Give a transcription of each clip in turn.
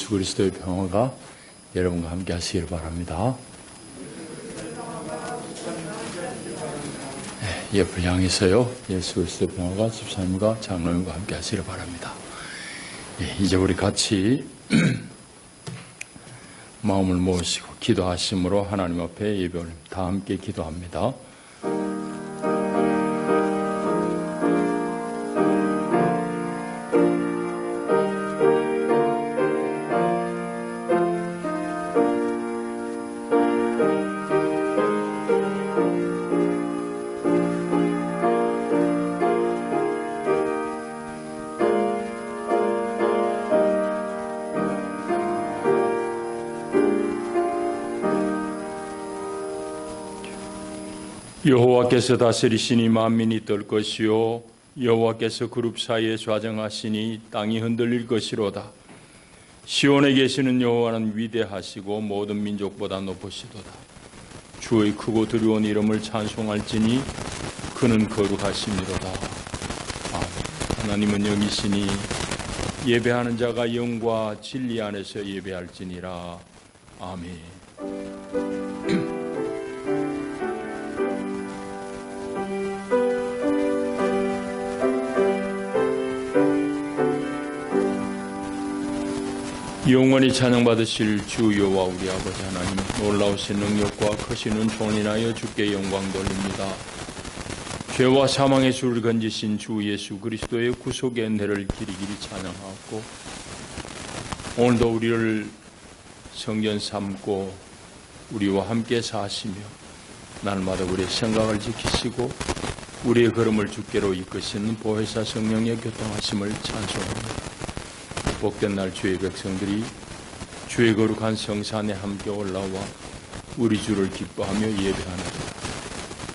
예수 그리스도의 평화가 여러분과 함께 하시기를 바랍니다. 옆을 향해서요, 예수 그리스도의 평화가 집사님과 장로님과 함께 하시기를 바랍니다. 이제 우리 같이 마음을 모으시고 기도하심으로 하나님 앞에 예배를 다 함께 기도합니다. 여호와께서 다스리시니 만민이 떨 것이요 여호와께서 그룹 사이에 좌정하시니 땅이 흔들릴 것이로다. 시온에 계시는 여호와는 위대하시고 모든 민족보다 높으시도다. 주의 크고 두려운 이름을 찬송할지니 그는 거룩하심이로다. 아멘. 하나님은 영이시니 예배하는 자가 영과 진리 안에서 예배할지니라. 아멘. 영원히 찬양받으실 주 여호와 우리 아버지 하나님, 놀라우신 능력과 크신 은총을 인하여 주께 영광 돌립니다. 죄와 사망의 줄을 건지신 주 예수 그리스도의 구속의 은혜를 길이길이 찬양하고, 오늘도 우리를 성전 삼고 우리와 함께 사시며 날마다 우리의 생각을 지키시고 우리의 걸음을 주께로 이끄시는 보혜사 성령의 교통하심을 찬송합니다. 복된 날 주의 백성들이 주의 거룩한 성산에 함께 올라와 우리 주를 기뻐하며 예배하는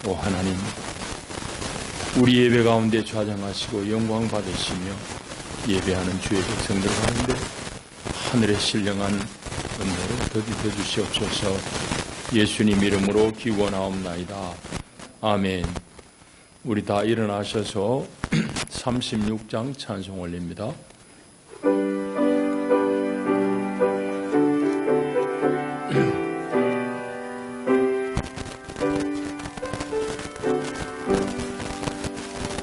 오 하나님, 우리 예배 가운데 좌정하시고 영광 받으시며 예배하는 주의 백성들 가운데 하늘의 신령한 은혜를 더디어 주시옵소서. 예수님 이름으로 기원하옵나이다. 아멘. 우리 다 일어나셔서 36장 찬송 올립니다.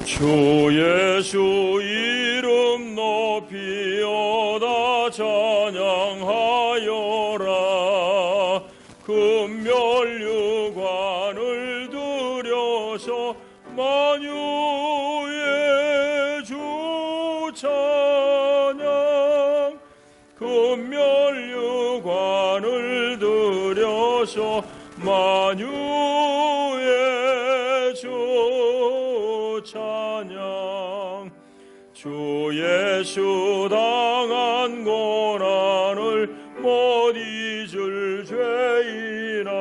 주 예수 이름 높이어다 찬양하여라. 금멸류관을 들여서 만유의 주 찬양. 금멸류관을 들여서 만유의 주 찬양. 주 예수 당한 고난을 못 잊을 죄인아,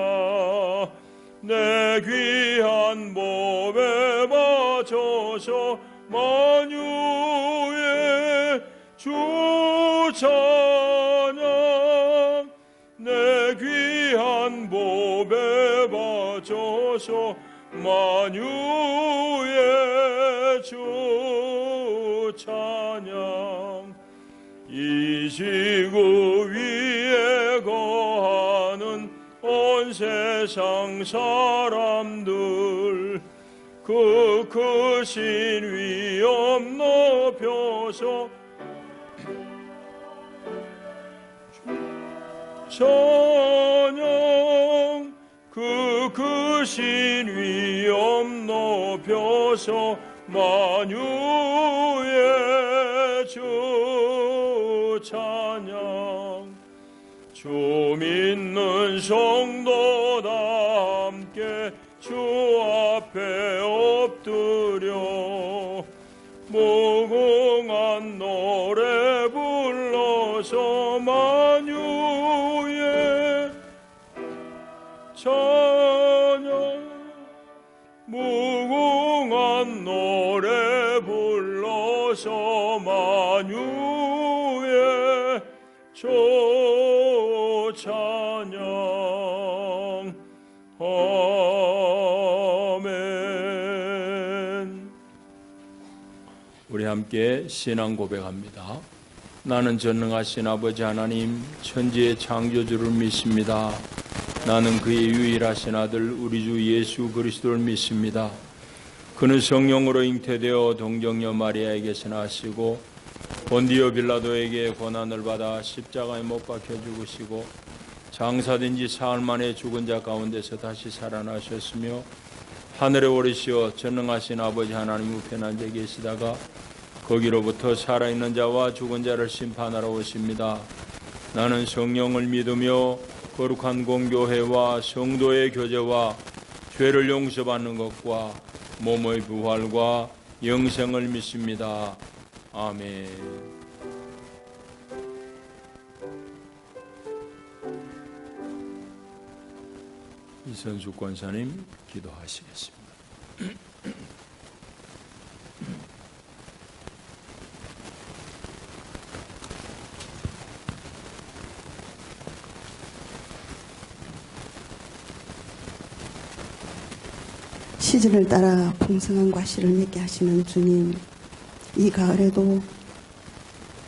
내 귀한 몸에 바쳐서 만유의 주 찬양. 내 귀한 몸에 바쳐서 만유의 주 찬양. 이 지구 위에 거하는 온 세상 사람들, 그 크신 위엄 높여서 찬양. 그 크신 위엄 높여서 만유의 주 찬양. 주 믿는 성도다 함께 주 앞에 엎드려 무궁한 노래 불러서 만유의 찬양. 무궁한 노래 불러서 만유의 주 찬양. 아멘. 우리 함께 신앙 고백합니다. 나는 전능하신 아버지 하나님, 천지의 창조주를 믿습니다. 나는 그의 유일하신 아들 우리 주 예수 그리스도를 믿습니다. 그는 성령으로 잉태되어 동정녀 마리아에게서 나시고 본디오 빌라도에게 고난을 받아 십자가에 못 박혀 죽으시고 장사된 지 사흘 만에 죽은 자 가운데서 다시 살아나셨으며 하늘에 오르시어 전능하신 아버지 하나님 우편에 앉아 계시다가 거기로부터 살아있는 자와 죽은 자를 심판하러 오십니다. 나는 성령을 믿으며 거룩한 공교회와 성도의 교제와 죄를 용서받는 것과 몸의 부활과 영생을 믿습니다. 아멘. 이선수 권사님 기도하시겠습니다. 시즌을 따라 풍성한 과실을 맺게 하시는 주님, 이 가을에도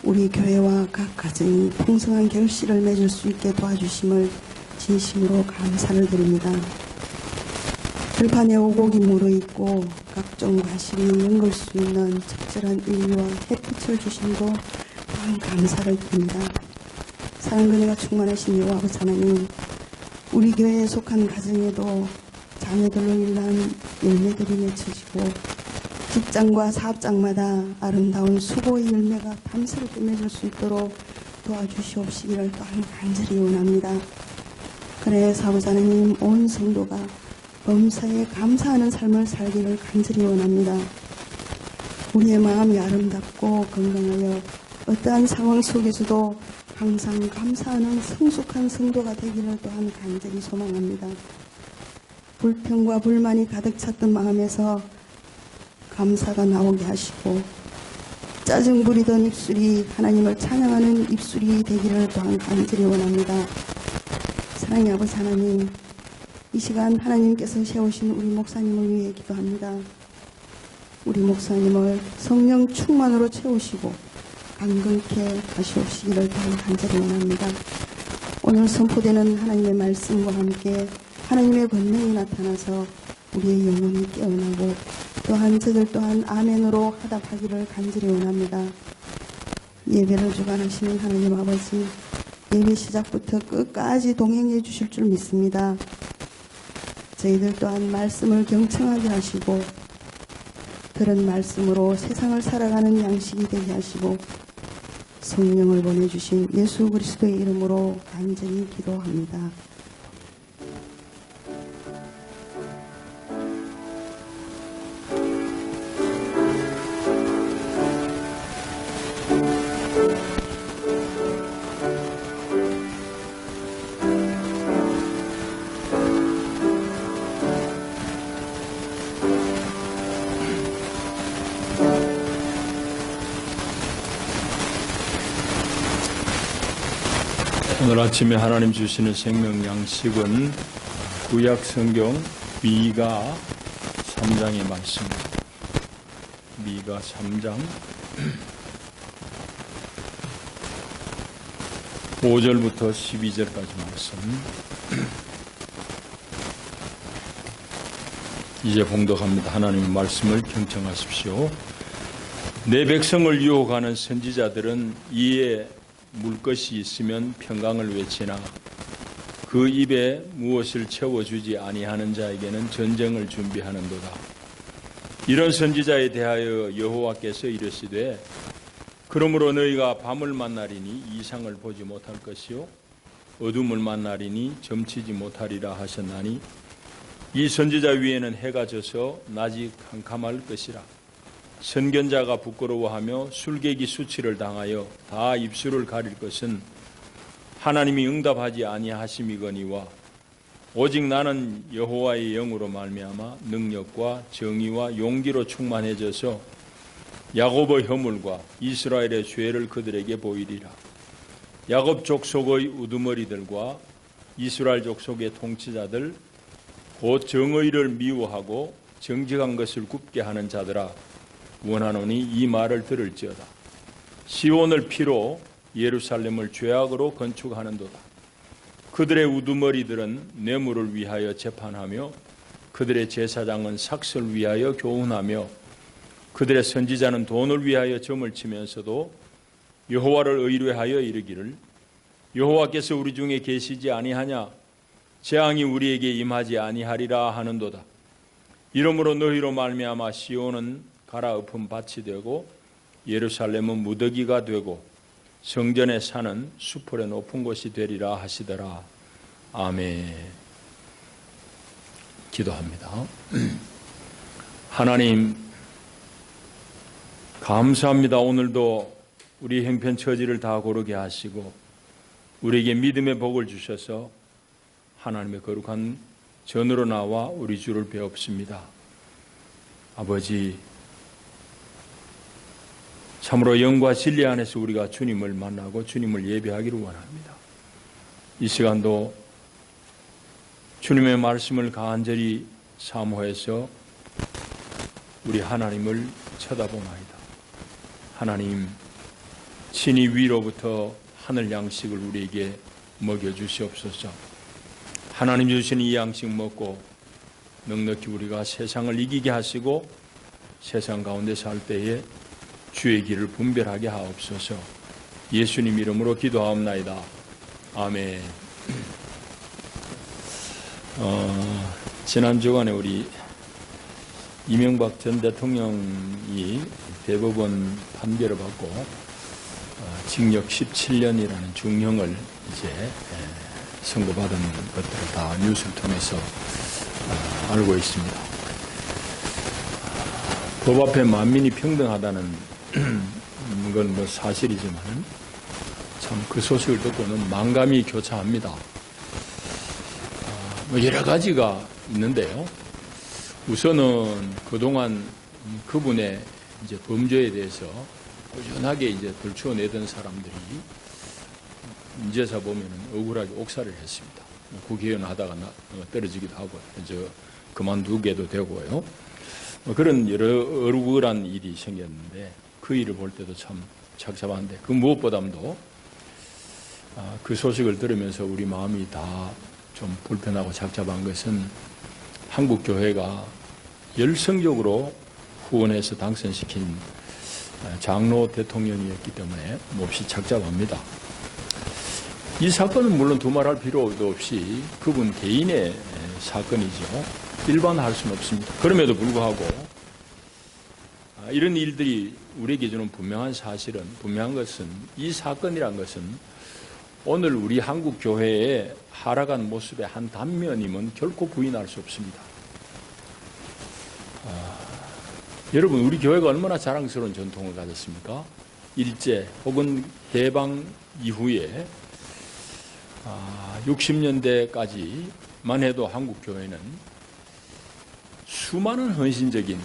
우리 교회와 각 가정이 풍성한 결실을 맺을 수 있게 도와주심을 진심으로 감사를 드립니다. 들판에 오곡이 무르익고 각종 과실이 연글 수 있는 적절한 인류와 햇빛을 주심도 또한 감사를 드립니다. 사랑근혜가 충만하신 여호와 아버지 하나님, 우리 교회에 속한 가정에도 자녀들로 일난 열매들이 맺혀지고 직장과 사업장마다 아름다운 수고의 열매가 탐스럽게 맺을 수 있도록 도와주시옵시기를 또한 간절히 원합니다. 그래서 아버지 하나님, 온 성도가 범사에 감사하는 삶을 살기를 간절히 원합니다. 우리의 마음이 아름답고 건강하여 어떠한 상황 속에서도 항상 감사하는 성숙한 성도가 되기를 또한 간절히 소망합니다. 불평과 불만이 가득 찼던 마음에서 감사가 나오게 하시고 짜증 부리던 입술이 하나님을 찬양하는 입술이 되기를 또한 간절히 원합니다. 사랑의 아버지 하나님, 이 시간 하나님께서 세우신 우리 목사님을 위해 기도합니다. 우리 목사님을 성령 충만으로 채우시고 강건케 하시옵시기를 또한 간절히 원합니다. 오늘 선포되는 하나님의 말씀과 함께 하나님의 권능이 나타나서 우리의 영혼이 깨어나고 또한 저들 또한 아멘으로 화답하기를 간절히 원합니다. 예배를 주관하시는 하나님 아버지, 예배 시작부터 끝까지 동행해 주실 줄 믿습니다. 저희들 또한 말씀을 경청하게 하시고 들은 말씀으로 세상을 살아가는 양식이 되게 하시고 성령을 보내주신 예수 그리스도의 이름으로 간절히 기도합니다. 오늘 아침에 하나님 주시는 생명 양식은 구약 성경 미가 3장의 말씀입니다. 미가 3장 5절부터 12절까지 말씀. 이제 봉독합니다. 하나님의 말씀을 경청하십시오. 내 백성을 유혹하는 선지자들은 이에 물 것이 있으면 평강을 외치나 그 입에 무엇을 채워주지 아니하는 자에게는 전쟁을 준비하는도다. 이런 선지자에 대하여 여호와께서 이르시되 그러므로 너희가 밤을 만나리니 이상을 보지 못할 것이요 어둠을 만나리니 점치지 못하리라 하셨나니 이 선지자 위에는 해가 져서 낮이 캄캄할 것이라. 선견자가 부끄러워하며 술객이 수치를 당하여 다 입술을 가릴 것은 하나님이 응답하지 아니하심이거니와 오직 나는 여호와의 영으로 말미암아 능력과 정의와 용기로 충만해져서 야곱의 허물과 이스라엘의 죄를 그들에게 보이리라. 야곱 족속의 우두머리들과 이스라엘 족속의 통치자들 곧 정의를 미워하고 정직한 것을 굽게 하는 자들아 원하노니 이 말을 들을지어다. 시온을 피로 예루살렘을 죄악으로 건축하는도다. 그들의 우두머리들은 뇌물을 위하여 재판하며 그들의 제사장은 삭슬 위하여 교훈하며 그들의 선지자는 돈을 위하여 점을 치면서도 여호와를 의뢰하여 이르기를 여호와께서 우리 중에 계시지 아니하냐 재앙이 우리에게 임하지 아니하리라 하는도다. 이러므로 너희로 말미암아 시온은 갈아엎은 밭이 되고 예루살렘은 무더기가 되고 성전의 산은 수풀의 높은 곳이 되리라 하시더라. 아멘. 기도합니다. 하나님 감사합니다. 오늘도 우리 형편처지를 다 고르게 하시고 우리에게 믿음의 복을 주셔서 하나님의 거룩한 전으로 나와 우리 주를 배웁습니다. 아버지, 참으로 영과 진리 안에서 우리가 주님을 만나고 주님을 예배하기를 원합니다. 이 시간도 주님의 말씀을 간절히 사모해서 우리 하나님을 쳐다보나이다. 하나님, 친히 위로부터 하늘 양식을 우리에게 먹여주시옵소서. 하나님 주신 이 양식 먹고 넉넉히 우리가 세상을 이기게 하시고 세상 가운데 살 때에 주의 길을 분별하게 하옵소서. 예수님 이름으로 기도하옵나이다. 아멘. 지난 주간에 우리 이명박 전 대통령이 대법원 판결을 받고 징역 17년이라는 중형을 이제 선고받은 것들을 다 뉴스를 통해서 알고 있습니다. 법 앞에 만민이 평등하다는 건 뭐 사실이지만 참 그 소식을 듣고는 만감이 교차합니다. 여러 가지가 있는데요. 우선은 그동안 그분의 이제 범죄에 대해서 꾸준하게 이제 들추어내던 사람들이 인제서 보면은 억울하게 옥살이를 했습니다. 국회의원 하다가 떨어지기도 하고, 그만두게도 되고요. 그런 여러 억울한 일이 생겼는데 그 일을 볼 때도 참 착잡한데 그 무엇보다도 그 소식을 들으면서 우리 마음이 다 좀 불편하고 착잡한 것은 한국 교회가 열성적으로 후원해서 당선시킨 장로 대통령이었기 때문에 몹시 착잡합니다. 이 사건은 물론 두말할 필요도 없이 그분 개인의 사건이죠. 일반화할 수는 없습니다. 그럼에도 불구하고 이런 일들이 우리에게 주는 분명한 것은 이 사건이란 것은 오늘 우리 한국 교회의 하락한 모습의 한 단면임은 결코 부인할 수 없습니다. 여러분, 우리 교회가 얼마나 자랑스러운 전통을 가졌습니까? 일제 혹은 해방 이후에 60년대까지만 해도 한국 교회는 수많은 헌신적인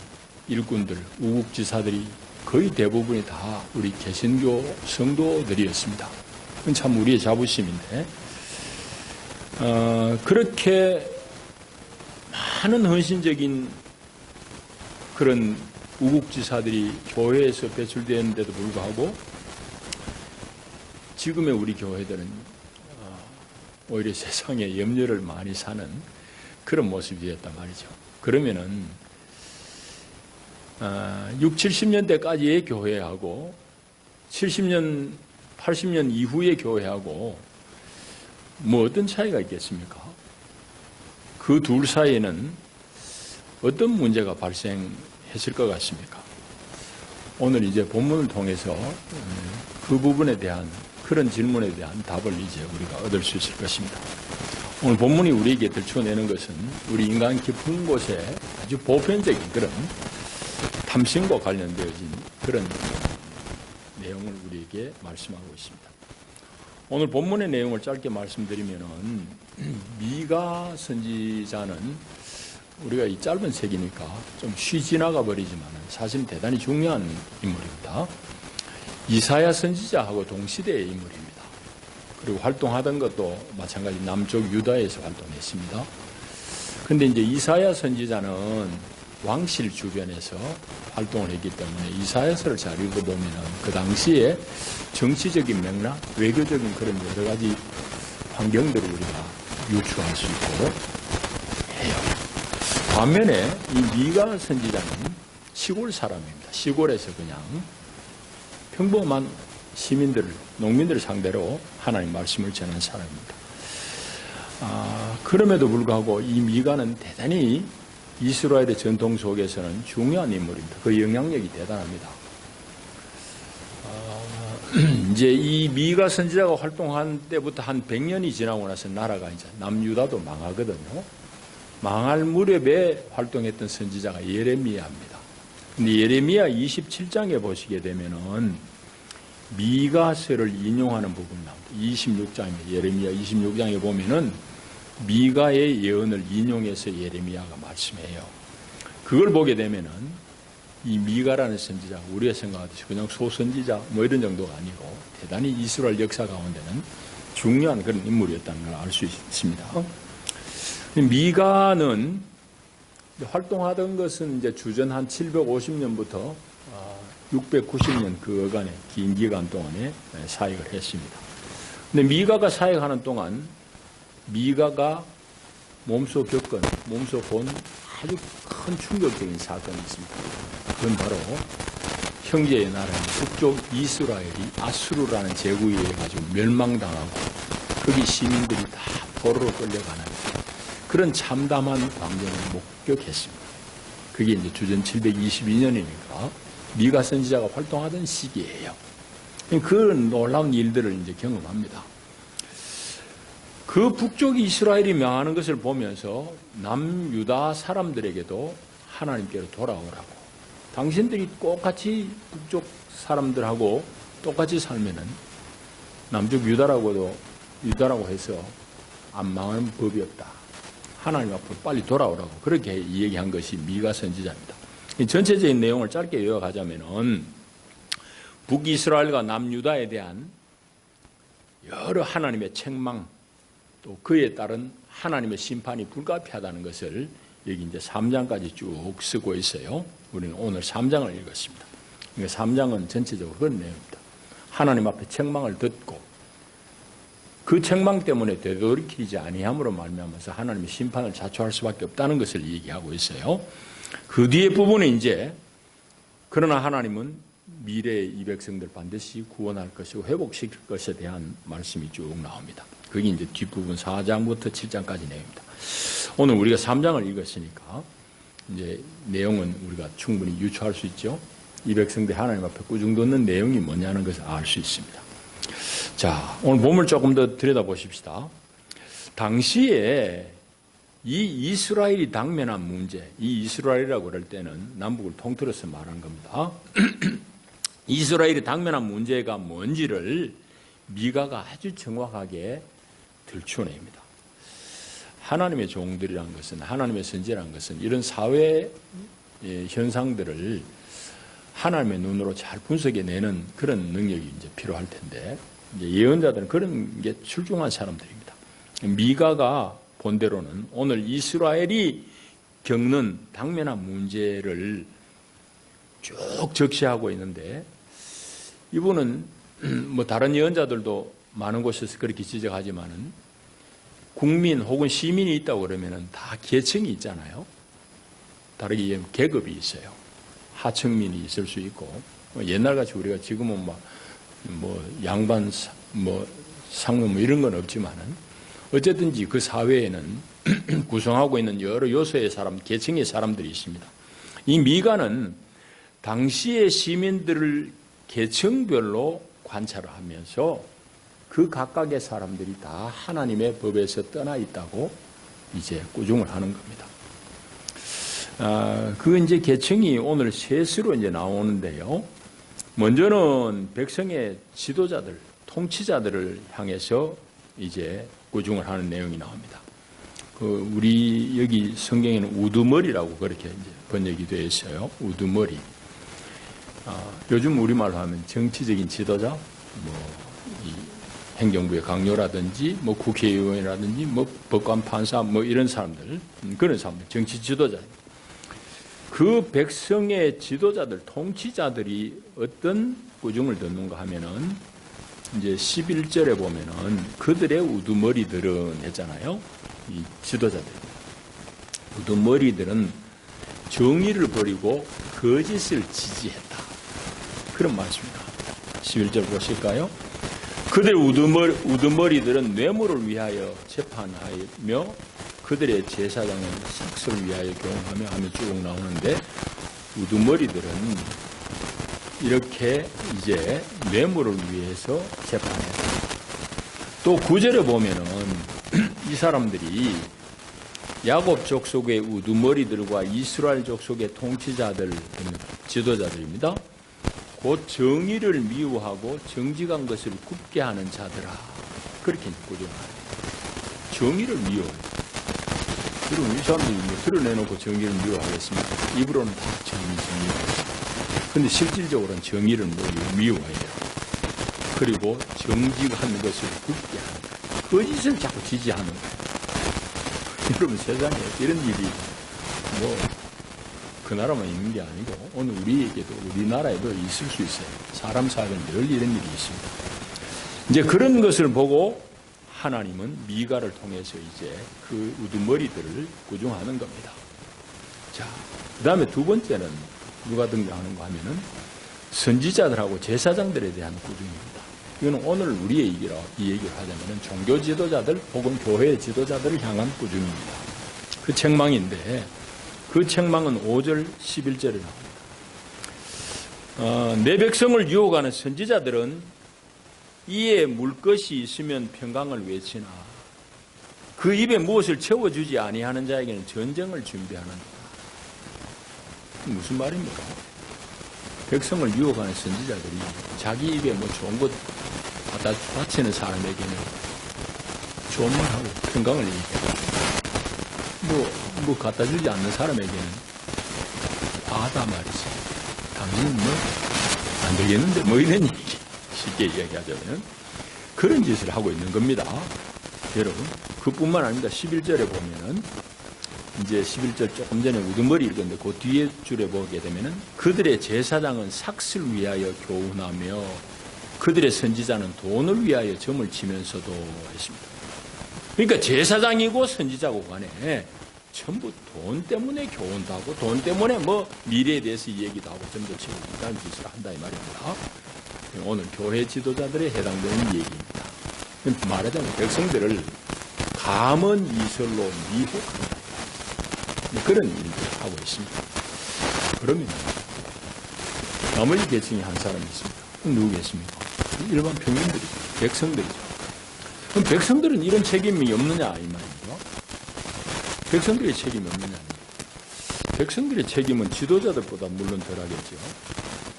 일꾼들, 우국지사들이 거의 대부분이 다 우리 개신교 성도들이었습니다. 그건 참 우리의 자부심인데 그렇게 많은 헌신적인 그런 우국지사들이 교회에서 배출되었는데도 불구하고 지금의 우리 교회들은 오히려 세상에 염려를 많이 사는 그런 모습이었단 말이죠. 그러면은 60, 70년대까지의 교회하고 70년, 80년 이후의 교회하고 뭐 어떤 차이가 있겠습니까? 그 둘 사이에는 어떤 문제가 발생했을 것 같습니까? 오늘 이제 본문을 통해서 그 부분에 대한 그런 질문에 대한 답을 이제 우리가 얻을 수 있을 것입니다. 오늘 본문이 우리에게 들춰내는 것은 우리 인간 깊은 곳에 아주 보편적인 그런 탐심과 관련되어진 그런 내용을 우리에게 말씀하고 있습니다. 오늘 본문의 내용을 짧게 말씀드리면은 미가 선지자는 우리가 이 짧은 책이니까 좀 쉬 지나가 버리지만 사실 대단히 중요한 인물입니다. 이사야 선지자하고 동시대의 인물입니다. 그리고 활동하던 것도 마찬가지 남쪽 유다에서 활동했습니다. 그런데 이제 이사야 선지자는 왕실 주변에서 활동을 했기 때문에 이사야서를 잘 읽어보면 그 당시에 정치적인 맥락, 외교적인 그런 여러 가지 환경들을 우리가 유추할 수 있고 해요. 반면에 이 미가 선지자는 시골 사람입니다. 시골에서 그냥 평범한 시민들을, 농민들을 상대로 하나님 말씀을 전한 사람입니다. 그럼에도 불구하고 이 미가는 대단히 이스라엘의 전통 속에서는 중요한 인물입니다. 그 영향력이 대단합니다. 이제 이 미가 선지자가 활동한 때부터 한 100년이 지나고 나서 나라가 이제 남유다도 망하거든요. 망할 무렵에 활동했던 선지자가 예레미야입니다. 근데 예레미야 27장에 보시게 되면은 미가서를 인용하는 부분이 나옵니다. 26장입니다. 예레미야 26장에 보면은 미가의 예언을 인용해서 예레미야가 말씀해요. 그걸 보게 되면은 이 미가라는 선지자, 우리가 생각하듯이 그냥 소선지자 뭐 이런 정도가 아니고 대단히 이스라엘 역사 가운데는 중요한 그런 인물이었다는 걸 알 수 있습니다. 미가는 활동하던 것은 이제 주전 한 750년부터 690년 그 어간의 긴 기간 동안에 사역을 했습니다. 근데 미가가 사역하는 동안 미가가 몸소 본 아주 큰 충격적인 사건이 있습니다. 그건 바로 형제의 나라인 북쪽 이스라엘이 아수르라는 제국에 의해 가지고 멸망당하고 거기 시민들이 다 포로로 끌려가는 그런 참담한 광경을 목격했습니다. 그게 이제 주전 722년이니까 미가 선지자가 활동하던 시기예요. 그 놀라운 일들을 이제 경험합니다. 그 북쪽 이스라엘이 명하는 것을 보면서 남유다 사람들에게도 하나님께로 돌아오라고, 당신들이 똑같이 북쪽 사람들하고 똑같이 살면은 남쪽 유다라고 해서 안 망하는 법이 없다. 하나님 앞으로 빨리 돌아오라고 그렇게 얘기한 것이 미가 선지자입니다. 이 전체적인 내용을 짧게 요약하자면은 북이스라엘과 남유다에 대한 여러 하나님의 책망, 또 그에 따른 하나님의 심판이 불가피하다는 것을 여기 이제 3장까지 쭉 쓰고 있어요. 우리는 오늘 3장을 읽었습니다. 그러니까 3장은 전체적으로 그런 내용입니다. 하나님 앞에 책망을 듣고 그 책망 때문에 되돌이키지 아니함으로 말미암아서 하나님의 심판을 자초할 수밖에 없다는 것을 얘기하고 있어요. 그 뒤에 부분은 이제 그러나 하나님은 미래의 이 백성들 반드시 구원할 것이고 회복시킬 것에 대한 말씀이 쭉 나옵니다. 그게 이제 뒷부분 4장부터 7장까지 내용입니다. 오늘 우리가 3장을 읽었으니까 이제 내용은 우리가 충분히 유추할 수 있죠. 이 백성들이 하나님 앞에 꾸중 듣는 내용이 뭐냐는 것을 알 수 있습니다. 자, 오늘 본문을 조금 더 들여다보십시다. 당시에 이 이스라엘이 당면한 문제, 이 이스라엘이라고 그럴 때는 남북을 통틀어서 말한 겁니다. 이스라엘이 당면한 문제가 뭔지를 미가가 아주 정확하게 들춰냅니다. 하나님의 종들이라는 것은, 하나님의 선지라는 것은 이런 사회 현상들을 하나님의 눈으로 잘 분석해내는 그런 능력이 이제 필요할 텐데, 이제 예언자들은 그런 게 출중한 사람들입니다. 미가가 본대로는 오늘 이스라엘이 겪는 당면한 문제를 쭉 적시하고 있는데, 이분은 뭐 다른 예언자들도 많은 곳에서 그렇게 지적하지만은 국민 혹은 시민이 있다고 그러면은 다 계층이 있잖아요. 다르게 얘기하면 계급이 있어요. 하층민이 있을 수 있고, 옛날같이 우리가 지금은 뭐 양반, 상무 이런 건 없지만은 어쨌든지 그 사회에는 구성하고 있는 여러 요소의 사람, 계층의 사람들이 있습니다. 이 미가는 당시의 시민들을 계층별로 관찰을 하면서 그 각각의 사람들이 다 하나님의 법에서 떠나 있다고 이제 꾸중을 하는 겁니다. 그 이제 계층이 오늘 셋으로 이제 나오는데요. 먼저는 백성의 지도자들, 통치자들을 향해서 이제 꾸중을 하는 내용이 나옵니다. 우리 여기 성경에는 우두머리라고 그렇게 이제 번역이 되어 있어요. 우두머리. 요즘 우리말로 하면 정치적인 지도자, 이 행정부의 강요라든지, 국회의원이라든지, 법관, 판사, 이런 사람들, 그런 사람들, 정치 지도자. 그 백성의 지도자들, 통치자들이 어떤 꾸중을 듣는가 하면은 이제 11절에 보면은 그들의 우두머리들은 했잖아요. 이 지도자들. 우두머리들은 정의를 버리고 거짓을 지지했다. 그런 말씀입니다. 11절 보실까요? 그들의 우두머리들은 뇌물을 위하여 재판하며 그들의 제사장은 삭슬을 위하여 교훈하며 하며 쭉 나오는데 우두머리들은 이렇게 이제 뇌물을 위해서 재판했다. 또 9절에 보면은 이 사람들이 야곱 족속의 우두머리들과 이스라엘 족속의 통치자들, 지도자들입니다. 곧 정의를 미워하고 정직한 것을 굽게 하는 자들아. 그렇게 꾸중하는 정의를 미워해요. 그럼 이 사람들이 드러내놓고 정의를 미워하겠습니까? 입으로는 다 정의하겠습니다. 근데 실질적으로는 정의를 미워해요. 그리고 정직한 것을 굽게 하는 거예요. 거짓을 자꾸 지지하는 거예요. 여러분 세상에 이런 일이 그 나라만 있는 게 아니고 오늘 우리에게도 우리나라에도 있을 수 있어요. 사람 사이에 늘 이런 일이 있습니다. 이제 그런 것을 보고 하나님은 미가를 통해서 이제 그 우두머리들을 꾸중하는 겁니다. 자, 그 다음에 두 번째는 누가 등장하는가 하면은 선지자들하고 제사장들에 대한 꾸중입니다. 이거는 오늘 우리의 이 얘기를 하자면은 종교 지도자들 혹은 교회 지도자들을 향한 꾸중입니다. 그 책망인데 그 책망은 5절 11절에 나옵니다. 내 백성을 유혹하는 선지자들은 이에 물 것이 있으면 평강을 외치나 그 입에 무엇을 채워주지 아니하는 자에게는 전쟁을 준비하는다. 무슨 말입니까? 백성을 유혹하는 선지자들이 자기 입에 뭐 좋은 것 갖다 바치는 사람에게는 좋은 말하고 평강을 얘기하고 뭐 갖다 주지 않는 사람에게는 과하다 말이지. 당신은 안 되겠는데 이런 얘기. 쉽게 이야기하자면 그런 짓을 하고 있는 겁니다. 여러분, 그뿐만 아닙니다. 11절에 보면은 이제 11절 조금 전에 우두머리 읽었는데 그 뒤에 줄에 보게 되면은 그들의 제사장은 삭슬 위하여 교훈하며 그들의 선지자는 돈을 위하여 점을 치면서도 했습니다. 그러니까 제사장이고 선지자고 간에 전부 돈 때문에 교훈도 하고 돈 때문에 미래에 대해서 얘기도 하고 점도 치고 이런 짓을 한다 이 말입니다. 오늘 교회 지도자들에 해당되는 얘기입니다. 말하자면 백성들을 감언 이설로 미혹한다. 그런 일들을 하고 있습니다. 그러면 나머지 계층이 한 사람이 있습니다. 누구겠습니까? 일반 평민들이죠. 백성들이죠. 그럼 백성들은 이런 책임이 없느냐 이 말이죠. 백성들의 책임이 없느냐. 백성들의 책임은 지도자들보다 물론 덜하겠죠.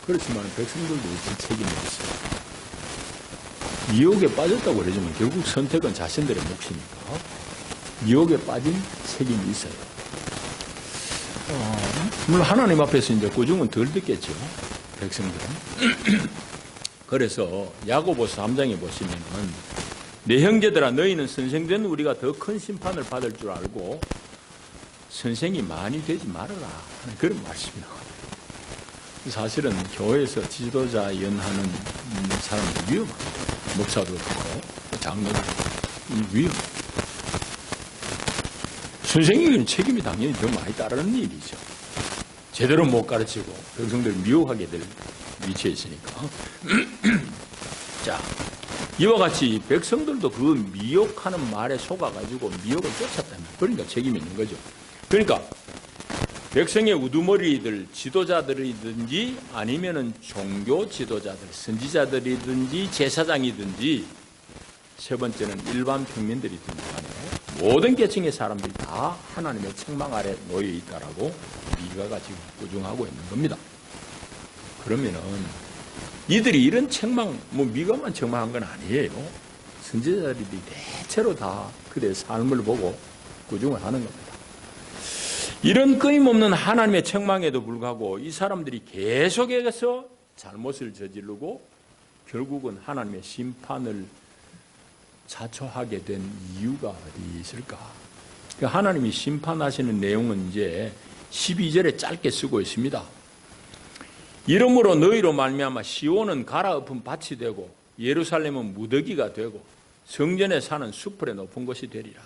그렇지만 백성들도 책임이 있어요. 미혹에 빠졌다고 그러지만 결국 선택은 자신들의 몫이니까 미혹에 빠진 책임이 있어요. 물론 하나님 앞에서 이제 꾸중은 덜 듣겠죠. 백성들은. 그래서 야고보서 3장에 보시면은 내 형제들아 너희는 선생된 우리가 더 큰 심판을 받을 줄 알고 선생이 많이 되지 말아라 하는 그런 말씀이 나와요. 사실은 교회에서 지도자 연하는 사람은 위험합니다. 목사도 그렇고 장로도 위험합니다. 선생님은 책임이 당연히 더 많이 따르는 일이죠. 제대로 못 가르치고 백성들을 미혹하게 될 위치에 있으니까. 자, 이와 같이 백성들도 그 미혹하는 말에 속아가지고 미혹을 쫓았다면 그러니까 책임이 있는 거죠. 그러니까 백성의 우두머리들 지도자들이든지 아니면은 종교 지도자들 선지자들이든지 제사장이든지 세 번째는 일반 평민들이든지 간에 모든 계층의 사람들이 다 하나님의 책망 아래 놓여 있다라고 미가가 지금 꾸중하고 있는 겁니다. 그러면은 이들이 이런 책망, 미가만 책망한 건 아니에요. 선지자들이 대체로 다 그들의 삶을 보고 꾸중을 하는 겁니다. 이런 끊임없는 하나님의 책망에도 불구하고 이 사람들이 계속해서 잘못을 저지르고 결국은 하나님의 심판을 자초하게 된 이유가 어디 있을까? 그러니까 하나님이 심판하시는 내용은 이제 12절에 짧게 쓰고 있습니다. 이러므로 너희로 말미암아 시온은 갈아엎은 밭이 되고 예루살렘은 무더기가 되고 성전에 사는 숲풀의 높은 곳이 되리라.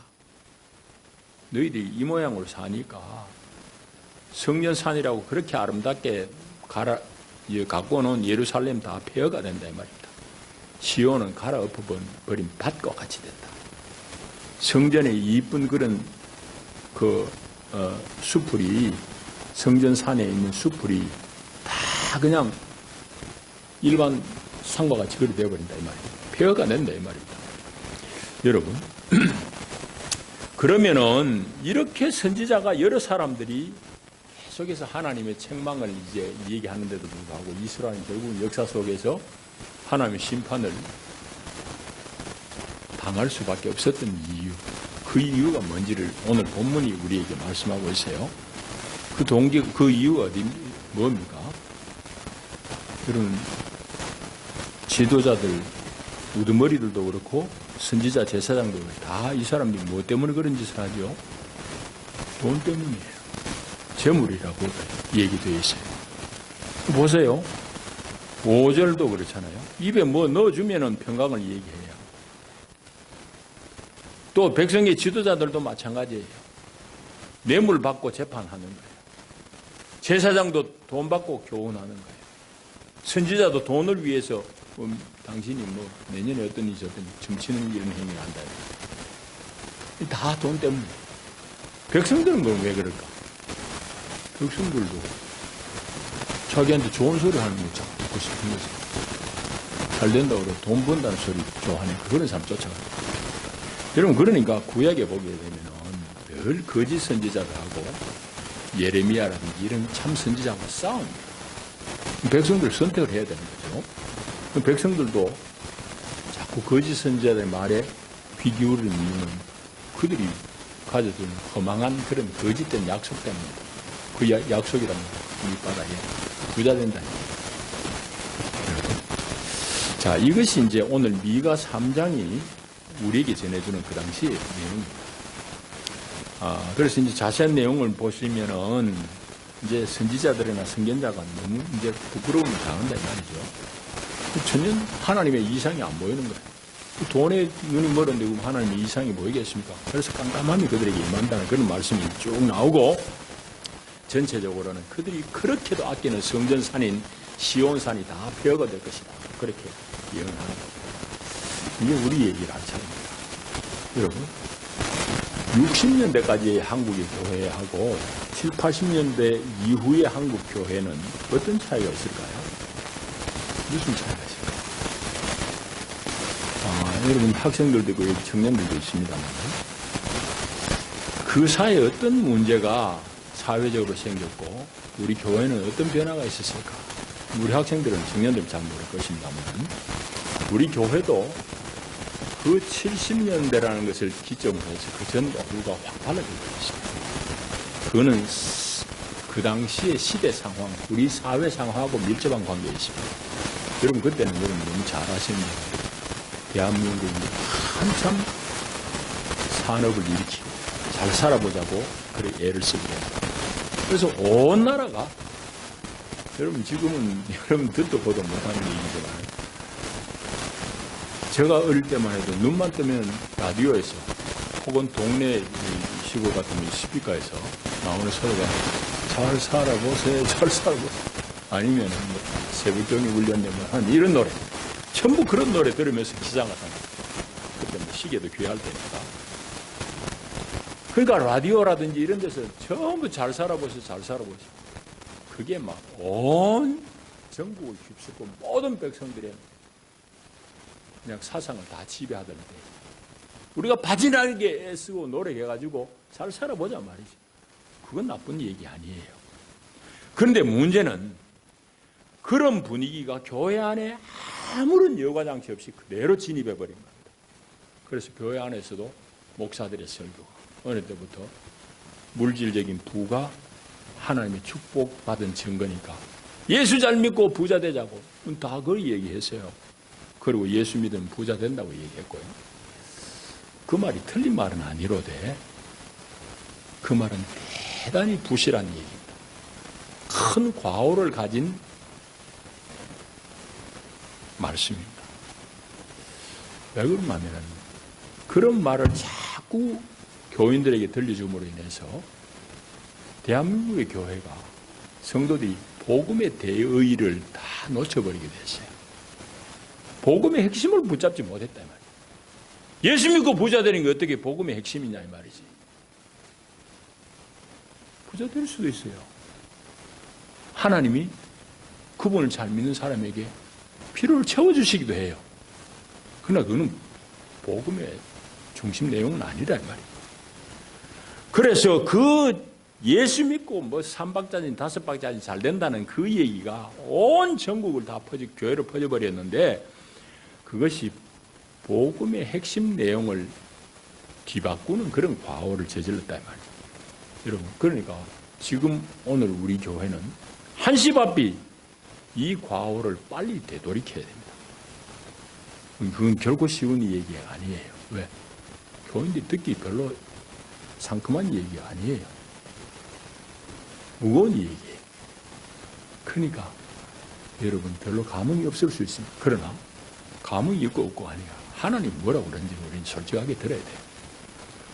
너희들이 이 모양으로 사니까 성전산이라고 그렇게 아름답게 갖고 놓은 예루살렘 다 폐허가 된다 이 말입니다. 시온은 갈아엎어버린 밭과 같이 됐다. 성전에 이쁜 그런 숲풀이, 성전산에 있는 숲풀이 다 그냥 일반 산과 같이 그리 되어버린다 이 말입니다. 폐허가 된다 이 말입니다. 여러분, 그러면은 이렇게 선지자가 여러 사람들이 계속해서 하나님의 책망을 이제 얘기하는데도 불구하고 이스라엘은 결국 역사 속에서 하나님의 심판을 당할 수밖에 없었던 이유, 그 이유가 뭔지를 오늘 본문이 우리에게 말씀하고 있어요. 그 동기, 그 이유가 뭡니까? 여러분, 지도자들, 우두머리들도 그렇고 선지자, 제사장도 다 이 사람들이 무엇 때문에 그런 짓을 하죠? 돈 때문이에요. 재물이라고 얘기되어 있어요. 보세요. 5절도 그렇잖아요. 입에 뭐 넣어주면은 평강을 얘기해요. 또 백성의 지도자들도 마찬가지예요. 뇌물 받고 재판하는 거예요. 제사장도 돈 받고 교훈하는 거예요. 선지자도 돈을 위해서 당신이 뭐 내년에 어떤 일이 어떤 점치는 이런 행위를 한다. 다 돈 때문에. 백성들은 그럼 왜 그럴까? 백성들도 자기한테 좋은 소리 하는 거 듣고 싶은 거지. 잘 된다고 그러고 돈 번다는 소리 좋아하니까 그런 사람 쫓아가요. 여러분, 그러니까 구약에 보게 되면은 늘 거짓 선지자들하고 예레미야라든지 이런 참 선지자하고 싸웁니다. 백성들 선택을 해야 되는 거죠. 백성들도 자꾸 거짓 선지자들의 말에 귀 기울이는 이유는 그들이 가져둔 허망한 그런 거짓된 약속 때문에 그 약속이라는 밑바닥에 부자 된다. 자, 이것이 이제 오늘 미가 3장이 우리에게 전해주는 그 당시의 내용입니다. 그래서 이제 자세한 내용을 보시면은 이제 선지자들이나 선견자가 너무 이제 부끄러움을 당한다 이 말이죠. 전혀 하나님의 이상이 안 보이는 거예요. 돈에 눈이 멀었는데 하나님의 이상이 보이겠습니까? 그래서 깜깜함이 그들에게 임한다는 그런 말씀이 쭉 나오고, 전체적으로는 그들이 그렇게도 아끼는 성전산인 시온산이 다 폐허가 될 것이다. 그렇게 예언하는 겁니다. 이게 우리 얘기를 한 차례입니다. 여러분, 60년대까지의 한국의 교회하고 7, 80년대 이후의 한국 교회는 어떤 차이가 있을까요? 무슨 차이가 있을까요? 여러분, 학생들도 있고 청년들도 있습니다만 그 사이에 어떤 문제가 사회적으로 생겼고 우리 교회는 어떤 변화가 있었을까? 우리 학생들은 청년들은 잘 모를 것입니다만 우리 교회도 그 70년대라는 것을 기점으로 해서 그 전 오류가 확 달라질 것입니다. 그거는 그 당시의 시대 상황, 우리 사회 상황하고 밀접한 관계에 있습니다. 여러분, 그때는 여러분 너무 잘 아십니다. 대한민국이 한참 산업을 일으키고 잘 살아보자고 그래 애를 쓰고 그래서 온 나라가 여러분 지금은 여러분 듣도 보도 못하는 얘기지만 제가 어릴 때만 해도 눈만 뜨면 라디오에서 혹은 동네 시골 같은 스피커에서 나오는 소리가 잘 살아보세요, 잘 살아보세요. 아니면 뭐 새벽경이 울렸네 뭐 하는 이런 노래. 전부 그런 노래 들으면서 기상을 합니다. 그때 뭐 시계도 귀할 때니까. 그러니까 라디오라든지 이런 데서 전부 잘 살아보세요, 잘 살아보세요. 그게 막 온 전국을 휩쓸고 모든 백성들의 그냥 사상을 다 지배하던데 우리가 바지나게 애쓰고 노력해가지고 잘 살아보자 말이지. 그건 나쁜 얘기 아니에요. 그런데 문제는 그런 분위기가 교회 안에 아무런 여과장치 없이 그대로 진입해버린 겁니다. 그래서 교회 안에서도 목사들의 설교가 어느 때부터 물질적인 부가 하나님의 축복받은 증거니까 예수 잘 믿고 부자 되자고 다 그걸 얘기했어요. 그리고 예수 믿으면 부자 된다고 얘기했고요. 그 말이 틀린 말은 아니로되 그 말은 대단히 부실한 얘기입니다. 큰 과오를 가진 말씀입니다. 왜 그러냐면 그런 말을 자꾸 교인들에게 들려줌으로 인해서 대한민국의 교회가 성도들이 복음의 대의를 다 놓쳐버리게 됐어요. 복음의 핵심을 붙잡지 못했다 이 말이에요. 예수 믿고 부자 되는 게 어떻게 복음의 핵심이냐 이 말이지. 부자 될 수도 있어요. 하나님이 그분을 잘 믿는 사람에게 필요를 채워주시기도 해요. 그러나 그거는 복음의 중심 내용은 아니라 이 말이에요. 그래서 그 예수 믿고 뭐 3박자진 5박자진 잘 된다는 그 얘기가 온 전국을 다 교회로 퍼져버렸는데 그것이 복음의 핵심 내용을 뒤바꾸는 그런 과오를 저질렀다 이 말이에요. 여러분, 그러니까 지금 오늘 우리 교회는 한시바삐 이 과오를 빨리 되돌이켜야 됩니다. 그건 결코 쉬운 얘기가 아니에요. 왜? 교인들이 듣기 별로 상큼한 얘기가 아니에요. 무거운 얘기예요. 그러니까 여러분 별로 감흥이 없을 수 있습니다. 그러나 감흥이 있고 없고 아니야. 하나님 뭐라고 그러는지 우리는 솔직하게 들어야 돼요.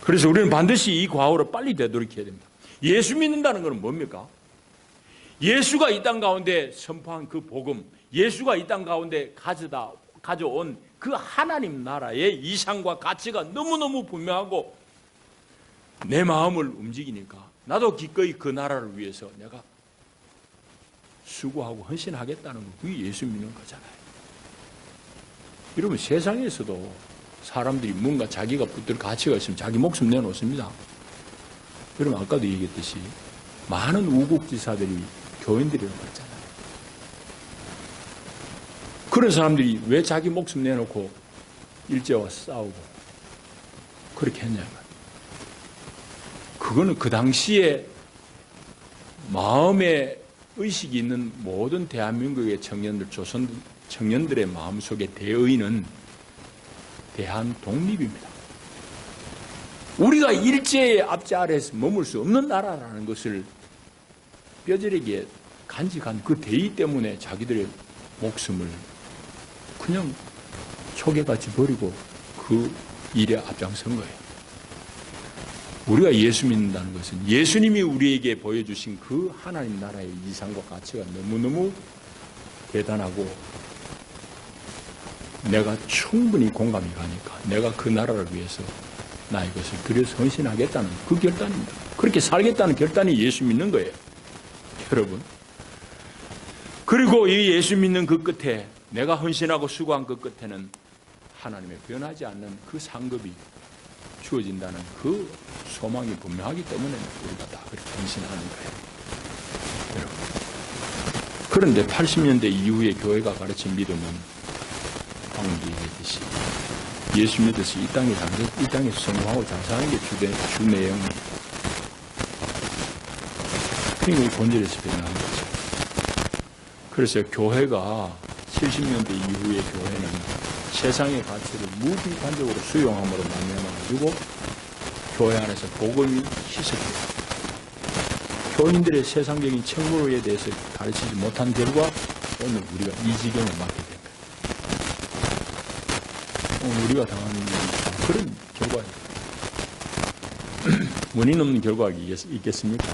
그래서 우리는 반드시 이 과오를 빨리 되돌이켜야 됩니다. 예수 믿는다는 것은 뭡니까? 예수가 이 땅 가운데 선포한 그 복음, 예수가 이 땅 가운데 가져온 그 하나님 나라의 이상과 가치가 너무너무 분명하고 내 마음을 움직이니까 나도 기꺼이 그 나라를 위해서 내가 수고하고 헌신하겠다는 거, 그게 예수 믿는 거잖아요. 이러면 세상에서도 사람들이 뭔가 자기가 붙들 가치가 있으면 자기 목숨 내놓습니다. 여러분 아까도 얘기했듯이 많은 우국지사들이 교인들이라고 했잖아요. 그런 사람들이 왜 자기 목숨 내놓고 일제와 싸우고 그렇게 했냐면 그거는 그 당시에 마음에 의식이 있는 모든 대한민국의 청년들, 조선 청년들의 마음속에 대의는 대한 독립입니다. 우리가 일제의 압제 아래에서 머물 수 없는 나라라는 것을 뼈저리게 간직한 그 대의 때문에 자기들의 목숨을 그냥 초계같이 버리고 그 일에 앞장선 거예요. 우리가 예수 믿는다는 것은 예수님이 우리에게 보여주신 그 하나님 나라의 이상과 가치가 너무너무 대단하고 내가 충분히 공감이 가니까 내가 그 나라를 위해서 나 이것을 들여서 헌신하겠다는 그 결단입니다. 그렇게 살겠다는 결단이 예수 믿는 거예요. 여러분. 그리고 이 예수 믿는 그 끝에 내가 헌신하고 수고한 그 끝에는 하나님의 변하지 않는 그 상급이 주어진다는 그 소망이 분명하기 때문에 우리가 다 그렇게 헌신하는 거예요. 여러분. 그런데 80년대 이후에 교회가 가르친 믿음은 방금 얘기했듯이 예수 믿어서 이 땅에서 성공하고 잘 사는 게 주 내용이에요. 그러니까 본질에서 변하는 거죠. 그래서 교회가 70년대 이후의 교회는 세상의 가치를 무비판적으로 수용함으로 말미암아가지고 교회 안에서 복음이 희석돼요. 교인들의 세상적인 책무에 대해서 가르치지 못한 결과 오늘 우리가 이 지경에 맞게 된 거예요. 오늘 우리가 당하는 그런 결과예요. 원인 없는 결과가 있겠습니까?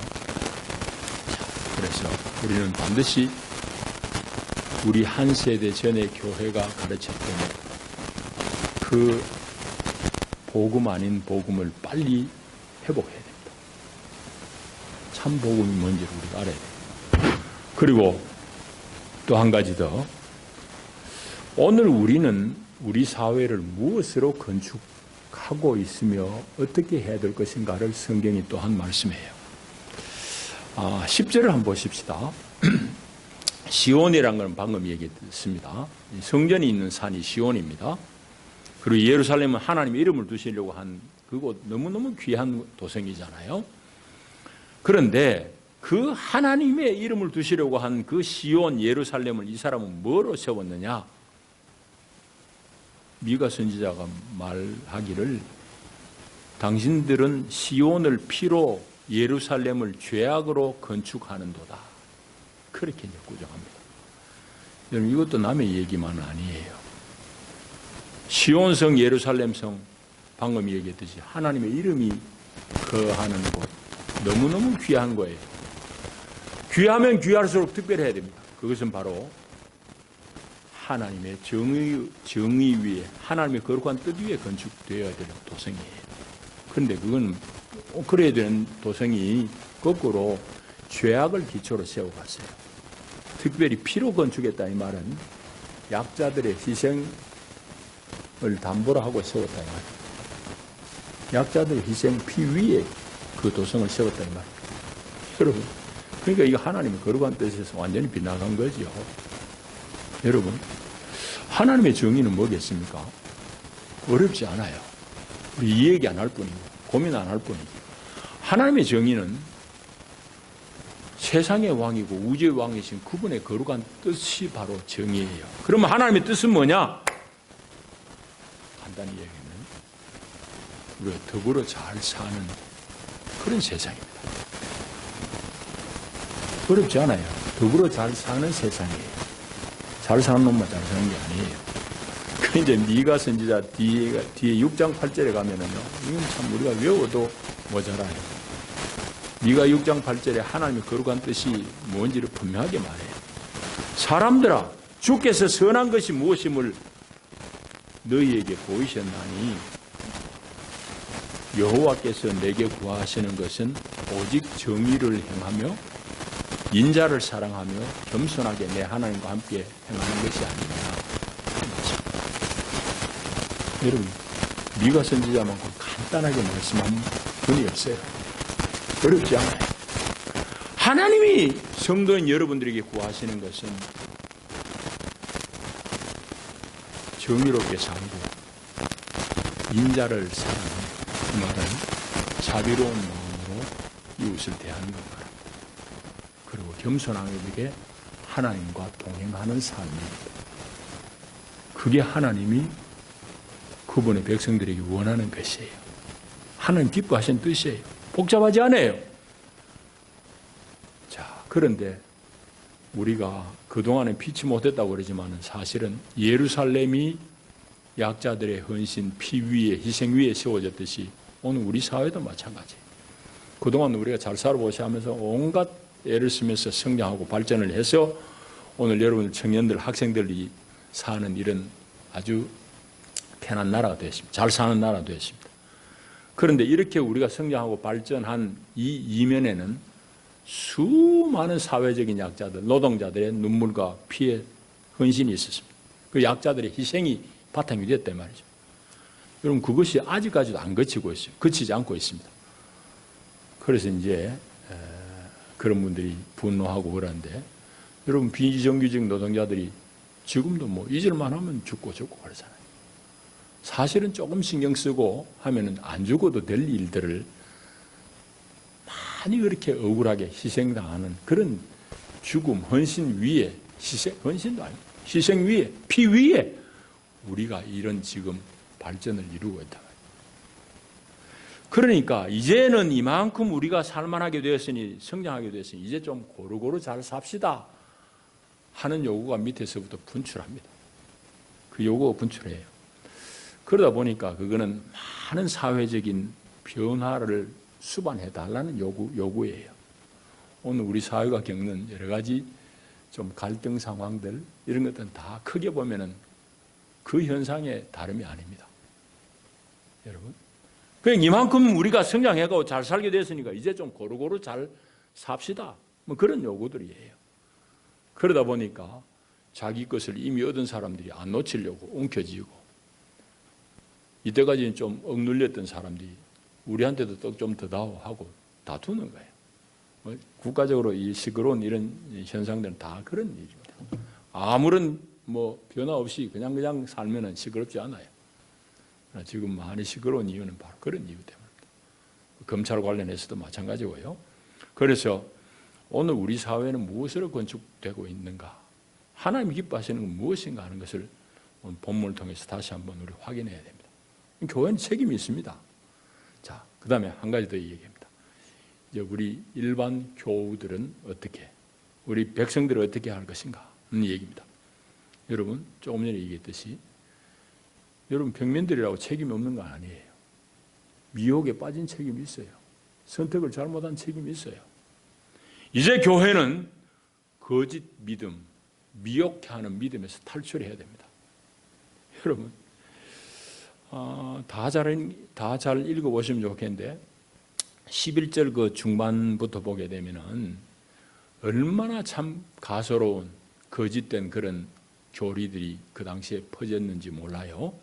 그래서 우리는 반드시 우리 한 세대 전의 교회가 가르쳤던 그 복음 아닌 복음을 빨리 회복해야 됩니다. 참 복음이 뭔지를 우리가 알아야 됩니다. 그리고 또 한 가지 더, 오늘 우리는 우리 사회를 무엇으로 건축하고 있으며 어떻게 해야 될 것인가를 성경이 또한 말씀해요. 10절을 한번 보십시다. 시온이라는 건 방금 얘기했습니다. 성전이 있는 산이 시온입니다. 그리고 예루살렘은 하나님의 이름을 두시려고 한 그곳 너무너무 귀한 도성이잖아요. 그런데 그 하나님의 이름을 두시려고 한 그 시온 예루살렘을 이 사람은 뭐로 세웠느냐? 미가 선지자가 말하기를 당신들은 시온을 피로 예루살렘을 죄악으로 건축하는도다. 그렇게 이제 구정합니다. 여러분, 이것도 남의 얘기만은 아니에요. 시온성, 예루살렘성, 방금 얘기했듯이 하나님의 이름이 거하는 곳, 너무너무 귀한 거예요. 귀하면 귀할수록 특별히 해야 됩니다. 그것은 바로 하나님의 정의 위에, 하나님의 거룩한 뜻 위에 건축되어야 되는 도성이에요. 그런데 그건 그래야 되는 도성이 거꾸로 죄악을 기초로 세워갔어요. 특별히 피로 건축했다 이 말은 약자들의 희생을 담보로 하고 세웠다 이 말이에요. 약자들의 희생 피 위에 그 도성을 세웠다 이 말이에요. 여러분, 그러니까 이거 하나님의 거룩한 뜻에서 완전히 빗나간 거죠. 여러분, 하나님의 정의는 뭐겠습니까? 어렵지 않아요. 우리 이 얘기 안 할 뿐이고 고민 안 할 뿐이고. 하나님의 정의는 세상의 왕이고 우주의 왕이신 그분의 거룩한 뜻이 바로 정의예요. 그러면 하나님의 뜻은 뭐냐? 간단히 얘기하면 우리가 더불어 잘 사는 그런 세상입니다. 어렵지 않아요. 더불어 잘 사는 세상이에요. 잘 사는 놈만 잘 사는 게 아니에요. 그 이제 미가 선지자 뒤에 6장 8절에 가면은요, 이건 참 우리가 외워도 모자라요. 미가 6장 8절에 하나님의 거룩한 뜻이 뭔지를 분명하게 말해요. 사람들아, 주께서 선한 것이 무엇임을 너희에게 보이셨나니 여호와께서 내게 구하시는 것은 오직 정의를 행하며 인자를 사랑하며 겸손하게 내 하나님과 함께 행하는 것이 아니냐. 여러분, 미가 선지자만큼 간단하게 말씀한 분이 없어요. 어렵지 않아요. 하나님이 성도인 여러분들에게 구하시는 것은 정의롭게 살고 인자를 사랑하는, 그 말은 자비로운 마음으로 이웃을 대하는 것 말입니다. 그리고 겸손하게 하나님과 동행하는 삶입니다. 그게 하나님이 그분의 백성들에게 원하는 것이에요. 하나님 기뻐하시는 뜻이에요. 복잡하지 않아요. 자, 그런데 우리가 그동안에 피치 못했다고 그러지만 사실은 예루살렘이 약자들의 헌신, 피 위에, 희생 위에 세워졌듯이 오늘 우리 사회도 마찬가지예요. 그동안 우리가 잘 살아보시 하면서 온갖 애를 쓰면서 성장하고 발전을 해서 오늘 여러분 청년들, 학생들이 사는 이런 아주 편한 나라가 되었습니다. 잘 사는 나라가 되었습니다. 그런데 이렇게 우리가 성장하고 발전한 이 이면에는 수많은 사회적인 약자들, 노동자들의 눈물과 피의 헌신이 있었습니다. 그 약자들의 희생이 바탕이 됐단 말이죠. 여러분, 그것이 아직까지도 안 그치고 있어요. 그치지 않고 있습니다. 그래서 이제 그런 분들이 분노하고 그러는데, 여러분, 비정규직 노동자들이 지금도 뭐 잊을만 하면 죽고 그러잖아요. 사실은 조금 신경 쓰고 하면은 안 죽어도 될 일들을 많이 그렇게 억울하게 희생당하는 그런 죽음, 헌신 위에, 헌신도 아니고 희생 위에, 피 위에 우리가 이런 지금 발전을 이루고 있다. 그러니까 이제는 이만큼 우리가 살만하게 되었으니, 성장하게 되었으니 이제 좀 고루고루 잘 삽시다 하는 요구가 밑에서부터 분출합니다. 그 요구가 분출해요. 그러다 보니까 그거는 많은 사회적인 변화를 수반해 달라는 요구예요. 오늘 우리 사회가 겪는 여러 가지 좀 갈등 상황들, 이런 것들은 다 크게 보면은 그 현상의 다름이 아닙니다. 여러분, 그냥 이만큼 우리가 성장해가고 잘 살게 됐으니까 이제 좀 고루고루 잘 삽시다, 뭐 그런 요구들이에요. 그러다 보니까 자기 것을 이미 얻은 사람들이 안 놓치려고 움켜쥐고, 이때까지는 좀 억눌렸던 사람들이 우리한테도 떡 좀 더 다오 하고 다투는 거예요. 뭐 국가적으로 이 시끄러운 이런 현상들은 다 그런 일입니다. 아무런 뭐 변화 없이 그냥 살면은 시끄럽지 않아요. 지금 많이 시끄러운 이유는 바로 그런 이유 때문입니다. 검찰 관련해서도 마찬가지고요. 그래서 오늘 우리 사회는 무엇으로 건축되고 있는가, 하나님이 기뻐하시는 건 무엇인가 하는 것을 오늘 본문을 통해서 다시 한번 우리 확인해야 됩니다. 교회는 책임이 있습니다. 자, 그 다음에 한 가지 더 얘기합니다. 이제 우리 일반 교우들은 어떻게, 우리 백성들은 어떻게 할 것인가 하는 얘기입니다. 여러분, 조금 전에 얘기했듯이 여러분 평민들이라고 책임이 없는 건 아니에요. 미혹에 빠진 책임이 있어요. 선택을 잘못한 책임이 있어요. 이제 교회는 거짓 믿음, 미혹해 하는 믿음에서 탈출해야 됩니다. 여러분, 다 잘 읽어보시면 좋겠는데 11절 그 중반부터 보게 되면은 얼마나 참 가소로운 거짓된 그런 교리들이 그 당시에 퍼졌는지 몰라요.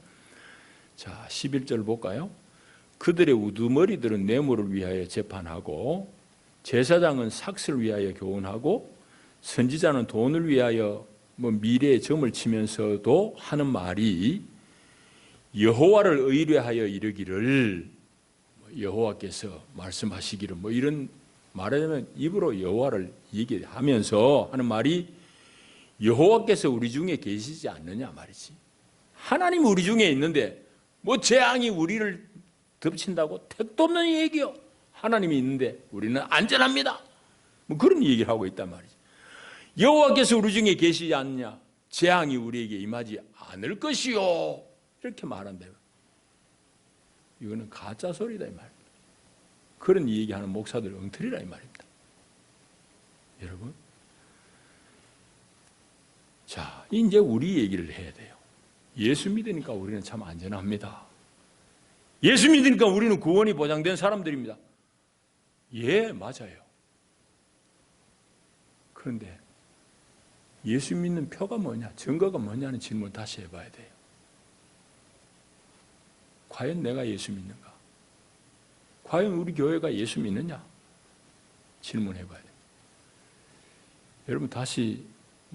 자, 11절 볼까요? 그들의 우두머리들은 뇌물을 위하여 재판하고 제사장은 삭슬을 위하여 교훈하고 선지자는 돈을 위하여 미래의 점을 치면서도 하는 말이 여호와를 의뢰하여 이르기를, 여호와께서 말씀하시기를, 이런 말하자면 입으로 여호와를 얘기하면서 하는 말이 여호와께서 우리 중에 계시지 않느냐 말이지. 하나님 우리 중에 있는데 재앙이 우리를 덮친다고? 택도 없는 얘기요. 하나님이 있는데 우리는 안전합니다. 그런 얘기를 하고 있단 말이지. 여호와께서 우리 중에 계시지 않느냐, 재앙이 우리에게 임하지 않을 것이요, 이렇게 말한대요. 이거는 가짜 소리다 이 말입니다. 그런 얘기하는 목사들 엉터리라 이 말입니다. 여러분, 자, 이제 우리 얘기를 해야 돼요. 예수 믿으니까 우리는 참 안전합니다. 예수 믿으니까 우리는 구원이 보장된 사람들입니다. 예, 맞아요. 그런데 예수 믿는 표가 뭐냐, 증거가 뭐냐는 질문을 다시 해봐야 돼요. 과연 내가 예수 믿는가? 과연 우리 교회가 예수 믿느냐? 질문해봐야 돼요. 여러분, 다시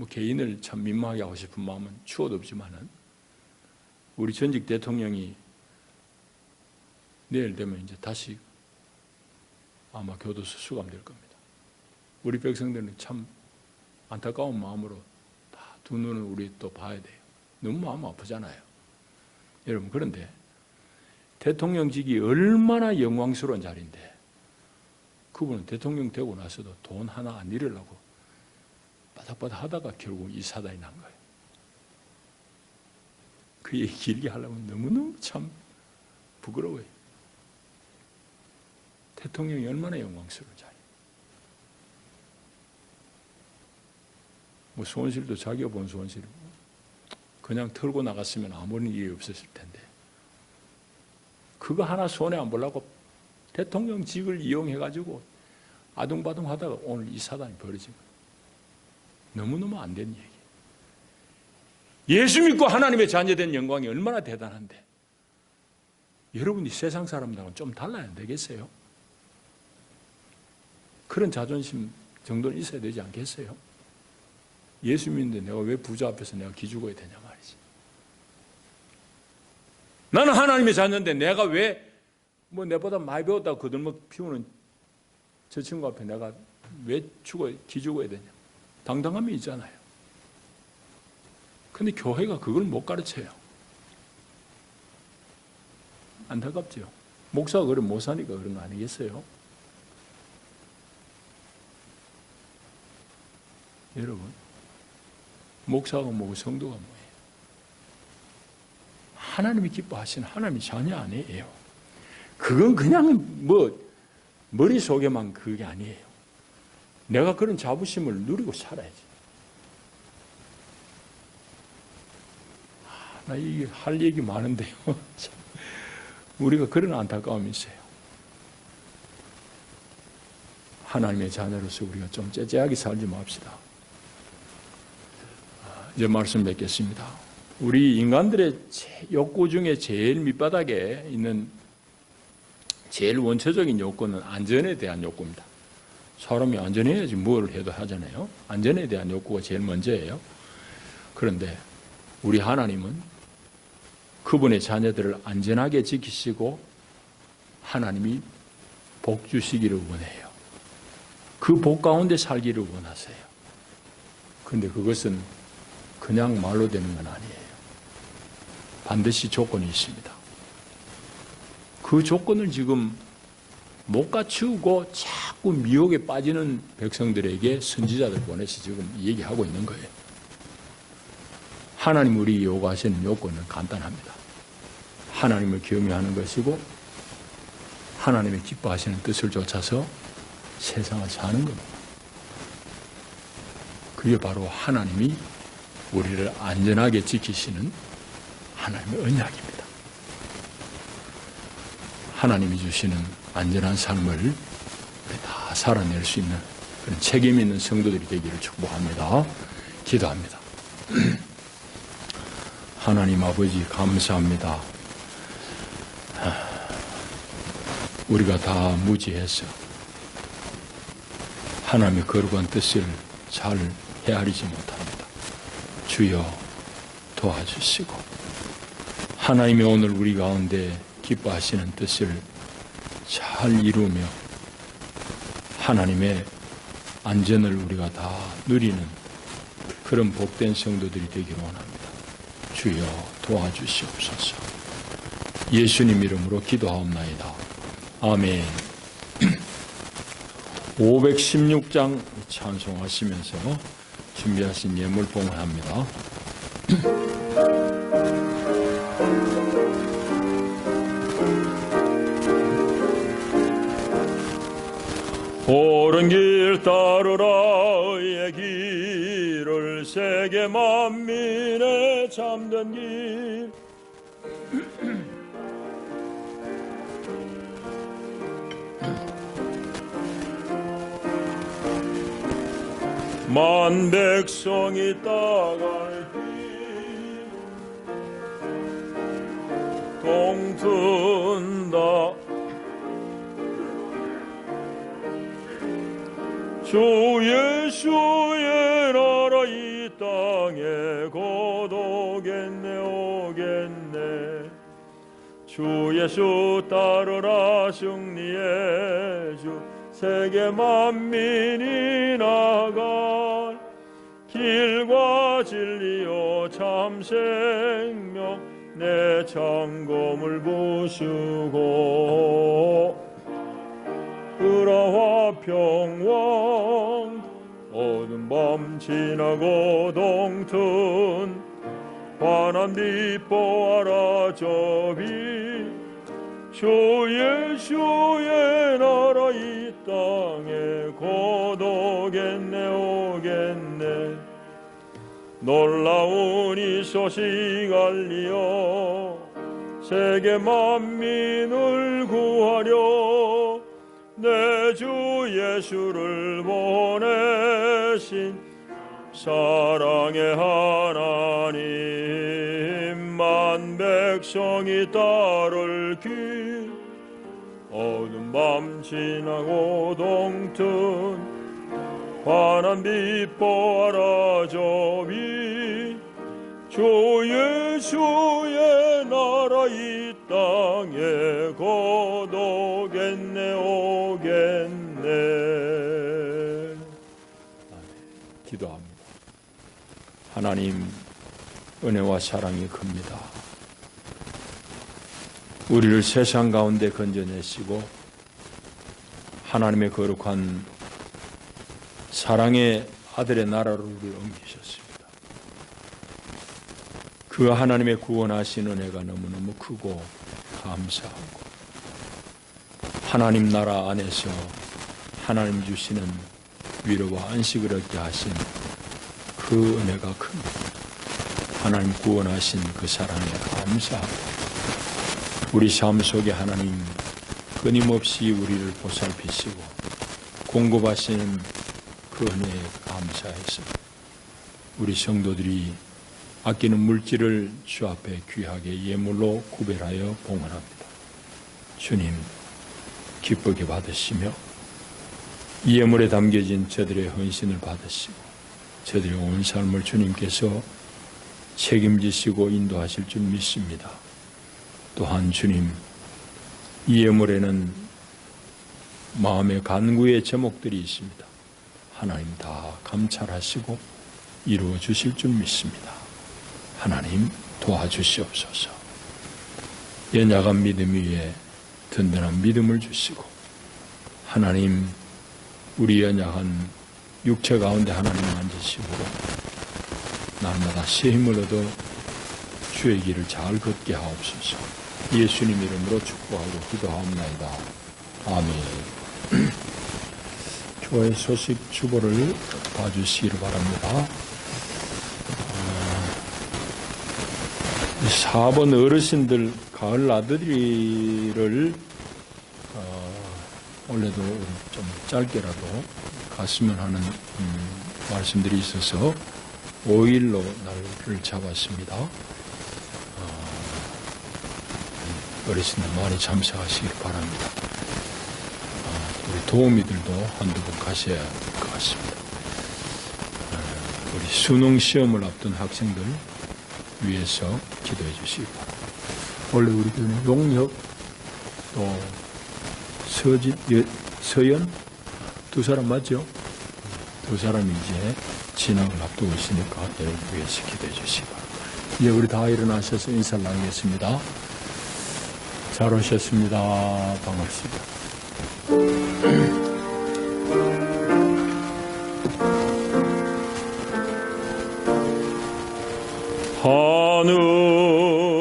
개인을 참 민망하게 하고 싶은 마음은 추워도 없지만은 우리 전직 대통령이 내일 되면 이제 다시 아마 교도소 수감될 겁니다. 우리 백성들은 참 안타까운 마음으로 다 두 눈을 우리 또 봐야 돼요. 너무 마음 아프잖아요. 여러분, 그런데 대통령직이 얼마나 영광스러운 자리인데 그분은 대통령 되고 나서도 돈 하나 안 잃으려고 바닥바닥 하다가 결국 이 사단이 난 거예요. 그 얘기 길게 하려면 너무너무 참 부끄러워요. 대통령이 얼마나 영광스러운 자리. 손실도 자기가 본 손실, 그냥 털고 나갔으면 아무런 일이 없었을 텐데 그거 하나 손해 안 보려고 대통령직을 이용해가지고 아둥바둥 하다가 오늘 이 사단이 벌어진 거예요. 너무너무 안 된 얘기. 예수 믿고 하나님의 자녀된 영광이 얼마나 대단한데 여러분이 세상 사람들하고는 좀 달라야 안 되겠어요? 그런 자존심 정도는 있어야 되지 않겠어요? 예수 믿는데 내가 왜 부자 앞에서 내가 기죽어야 되냐 말이지. 나는 하나님의 자녀인데 내가 왜 내보다 많이 배웠다고 거들먹 피우는 저 친구 앞에 내가 왜 기죽어야 되냐. 당당함이 있잖아요. 근데 교회가 그걸 못 가르쳐요. 안타깝죠. 목사가 그걸 못 사니까 그런 거 아니겠어요? 여러분, 목사가 뭐고 성도가 뭐예요? 하나님이 기뻐하시는 하나님의 자녀 아니에요. 그건 그냥 머릿속에만 그게 아니에요. 내가 그런 자부심을 누리고 살아야지. 나 이게 할 얘기 많은데요. 우리가 그런 안타까움이 있어요. 하나님의 자녀로서 우리가 좀 째째하게 살지 맙시다. 이제 말씀 맺겠습니다. 우리 인간들의 욕구 중에 제일 밑바닥에 있는 제일 원초적인 욕구는 안전에 대한 욕구입니다. 사람이 안전해야지 뭘 해도 하잖아요. 안전에 대한 욕구가 제일 먼저예요. 그런데 우리 하나님은 그분의 자녀들을 안전하게 지키시고 하나님이 복 주시기를 원해요. 그 복 가운데 살기를 원하세요. 그런데 그것은 그냥 말로 되는 건 아니에요. 반드시 조건이 있습니다. 그 조건을 지금 못 갖추고 자꾸 자꾸 미혹에 빠지는 백성들에게 선지자들 보내서 지금 얘기하고 있는 거예요. 하나님 우리 요구하시는 요건은 간단합니다. 하나님을 경외하는 것이고 하나님의 기뻐하시는 뜻을 좇아서 세상을 사는 겁니다. 그게 바로 하나님이 우리를 안전하게 지키시는 하나님의 언약입니다. 하나님이 주시는 안전한 삶을 우리 다 살아낼 수 있는 그런 책임 있는 성도들이 되기를 축복합니다. 기도합니다. 하나님 아버지 감사합니다. 우리가 다 무지해서 하나님의 거룩한 뜻을 잘 헤아리지 못합니다. 주여 도와주시고 하나님이 오늘 우리 가운데 기뻐하시는 뜻을 잘 이루며 하나님의 안전을 우리가 다 누리는 그런 복된 성도들이 되기를 원합니다. 주여 도와주시옵소서. 예수님 이름으로 기도하옵나이다. 아멘. 516장 찬송하시면서 준비하신 예물 봉헌합니다. 옳은 길 따르라 의 길을 세계 만민의 참된 길 만 백성이 따갈 길 동튼다 주 예수의 나라 이 땅에 곧 오겠네 오겠네 주 예수 따르라 승리의 주 세계 만민이 나갈 길과 진리요 참 생명 내 창검을 부수고 을화와 평왕 어두운 밤 지나고 동튼 환한 빛 보아라 저비 주 예수의 나라 이 땅에 곧 오겠네 오겠네 놀라운 이 소식 알리어 세계 만민을 구하려 내 주 예수를 보내신 사랑의 하나님 만 백성이 따를 길 어두운 밤 지나고 동튼 환한 빛 보아라 저비 주 예수의 나라 이 땅에 곧 오겠네 오겠네. 기도합니다. 하나님 은혜와 사랑이 큽니다. 우리를 세상 가운데 건져내시고 하나님의 거룩한 사랑의 아들의 나라로 우리를 옮기셨습니다. 그 하나님의 구원하신 은혜가 너무너무 크고 감사하고 하나님 나라 안에서 하나님 주시는 위로와 안식을 얻게 하신 그 은혜가 큽니다. 하나님 구원하신 그 사랑에 감사하고 우리 삶 속에 하나님 끊임없이 우리를 보살피시고 공급하시는 그 은혜에 감사해서 우리 성도들이 아끼는 물질을 주 앞에 귀하게 예물로 구별하여 봉헌합니다. 주님 기쁘게 받으시며 이 예물에 담겨진 저들의 헌신을 받으시고 저들의 온 삶을 주님께서 책임지시고 인도하실 줄 믿습니다. 또한 주님 이 예물에는 마음의 간구의 제목들이 있습니다. 하나님 다 감찰하시고 이루어 주실 줄 믿습니다. 하나님 도와주시옵소서. 연약한 믿음 위에 든든한 믿음을 주시고 하나님 우리 연약한 육체 가운데 하나님 만지심으로 날마다 새 힘을 얻어 주의 길을 잘 걷게 하옵소서. 예수님 이름으로 축복하고 기도하옵나이다. 아멘. 교회 소식 주보를 봐주시기를 바랍니다. 4번 어르신들 가을 나들이를 원래도 좀 짧게라도 갔으면 하는 말씀들이 있어서 5일로 날을 잡았습니다. 어르신들 많이 참석하시길 바랍니다. 우리 도우미들도 한두 번 가셔야 할 것 같습니다. 우리 수능 시험을 앞둔 학생들 위해서 기도해 주시기 바랍니다. 원래 우리 교회는 용역 또 서연 두 사람 맞죠? 두 사람이 이제 진학을 앞두고 있으니까 여러분 위해서 기도해 주시기 바랍니다. 이제 우리 다 일어나셔서 인사를 나누겠습니다. 잘 오셨습니다. 반갑습니다.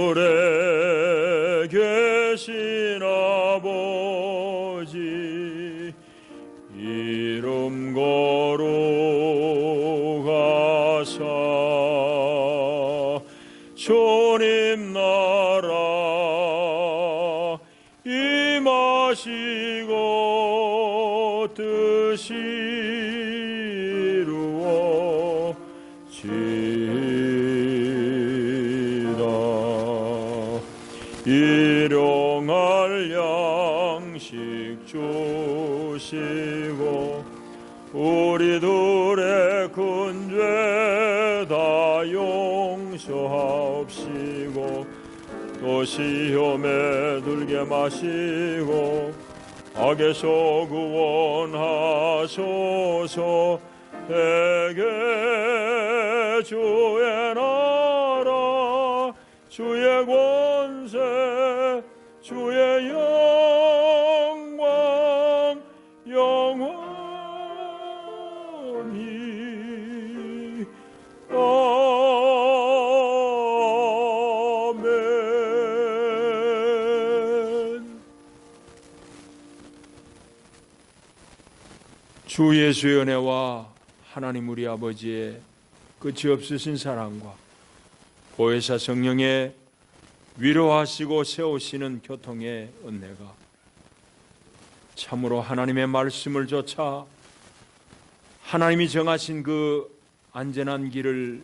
하늘에 계신 아버지 이름 거룩하사 주님 나라 임하시고 뜻이 일용할 양식 주시고 우리들의 큰 죄 다 용서하옵시고 또 시험에 들게 마시고 악에서 구원하소서. 대개 주의 나라 주의 권세 주의 영광 영원히 아멘. 주 예수의 은혜와 하나님 우리 아버지의 끝이 없으신 사랑과 보혜사 성령의 위로하시고 세우시는 교통의 은혜가 참으로 하나님의 말씀을 좇아 하나님이 정하신 그 안전한 길을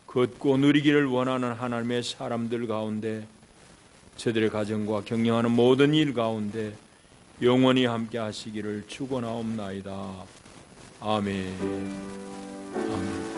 걷고 누리기를 원하는 하나님의 사람들 가운데 저들의 가정과 경영하는 모든 일 가운데 영원히 함께 하시기를 축원하옵나이다. 아멘. 아멘.